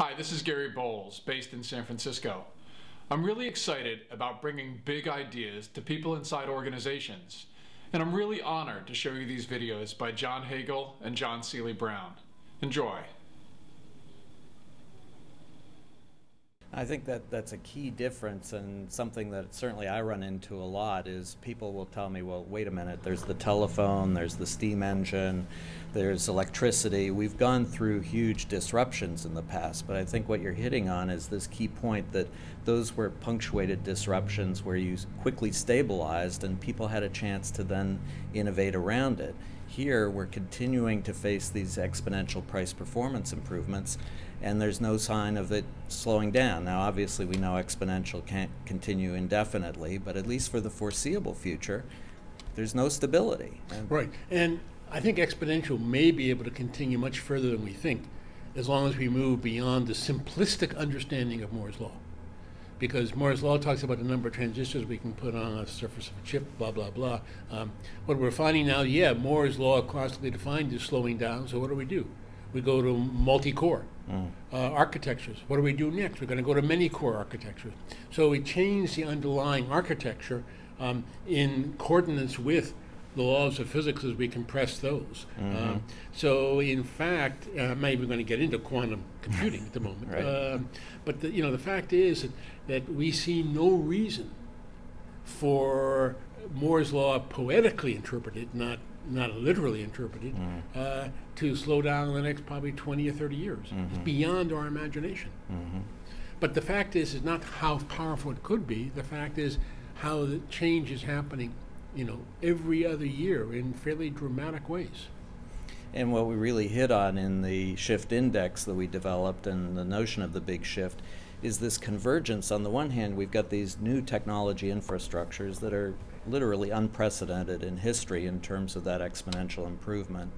Hi, this is Gary Bowles, based in San Francisco. I'm really excited about bringing big ideas to people inside organizations, and I'm really honored to show you these videos by John Hagel and John Seely Brown. Enjoy. I think that's a key difference, and something that certainly I run into a lot is people will tell me, well, wait a minute, there's the telephone, there's the steam engine, there's electricity. We've gone through huge disruptions in the past, but I think what you're hitting on is this key point that those were punctuated disruptions where you quickly stabilized and people had a chance to then innovate around it. Here, we're continuing to face these exponential price performance improvements, and there's no sign of it slowing down. Now, obviously, we know exponential can't continue indefinitely, but at least for the foreseeable future, there's no stability. Right, and I think exponential may be able to continue much further than we think, as long as we move beyond the simplistic understanding of Moore's Law. Because Moore's Law talks about the number of transistors we can put on a surface of a chip, blah, blah, blah. What we're finding now, Moore's Law constantly defined is slowing down, so what do? We go to multi-core architectures. What do we do next? We're going to go to many-core architectures. So we change the underlying architecture in coordinates with the laws of physics as we compress those. So in fact, I'm not even going to get into quantum computing at the moment. Right. But the fact is that we see no reason for Moore's Law poetically interpreted, not literally interpreted, to slow down in the next probably 20 or 30 years. It's beyond our imagination. But the fact is not how powerful it could be. The fact is how the change is happening, every other year in fairly dramatic ways. And what we really hit on in the shift index that we developed and the notion of the big shift is this convergence. On the one hand, we've got these new technology infrastructures that are literally unprecedented in history in terms of that exponential improvement.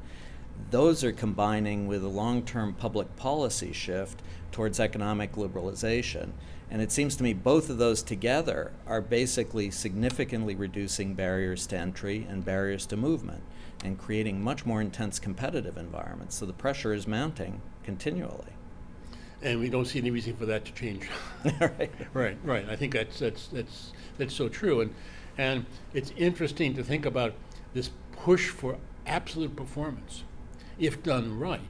Those are combining with a long-term public policy shift towards economic liberalization. And it seems to me both of those together are basically significantly reducing barriers to entry and barriers to movement and creating much more intense competitive environments. So the pressure is mounting continually. And we don't see any reason for that to change. Right. I think that's so true. And it's interesting to think about this push for absolute performance. If done right,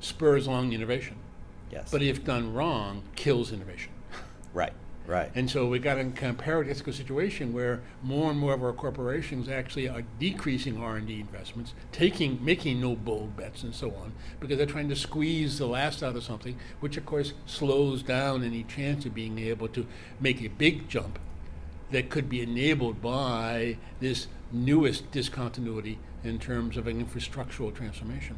spurs on innovation. Yes. But if done wrong, kills innovation. Right. And so we got in a paradoxical situation where more and more of our corporations actually are decreasing R&D investments, making no bold bets and so on, because they're trying to squeeze the last out of something, which of course slows down any chance of being able to make a big jump that could be enabled by this newest discontinuity in terms of an infrastructural transformation.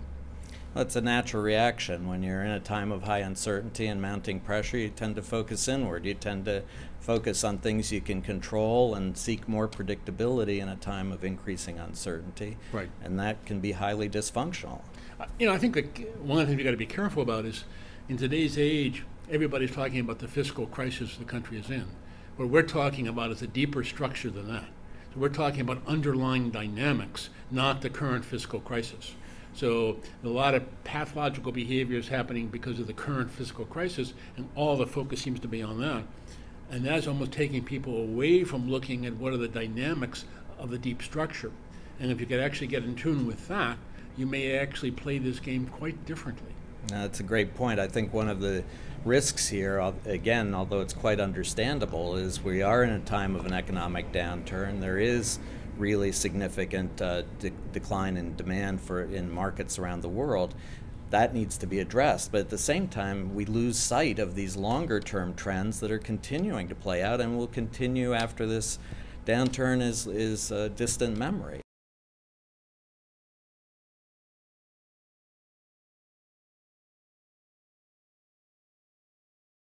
Well, it's a natural reaction. When you're in a time of high uncertainty and mounting pressure, you tend to focus inward. You tend to focus on things you can control and seek more predictability in a time of increasing uncertainty. Right. And that can be highly dysfunctional. I think that one of the things we've got to be careful about is, in today's age, everybody's talking about the fiscal crisis the country is in. What we're talking about is a deeper structure than that. So we're talking about underlying dynamics, not the current fiscal crisis. So a lot of pathological behavior is happening because of the current fiscal crisis, and all the focus seems to be on that. And that's almost taking people away from looking at what are the dynamics of the deep structure. And if you could actually get in tune with that, you may actually play this game quite differently. That's a great point. I think one of the risks here, again, although it's quite understandable, is we are in a time of an economic downturn. There is really significant decline in demand in markets around the world. That needs to be addressed. But at the same time, we lose sight of these longer-term trends that are continuing to play out and will continue after this downturn is a distant memory.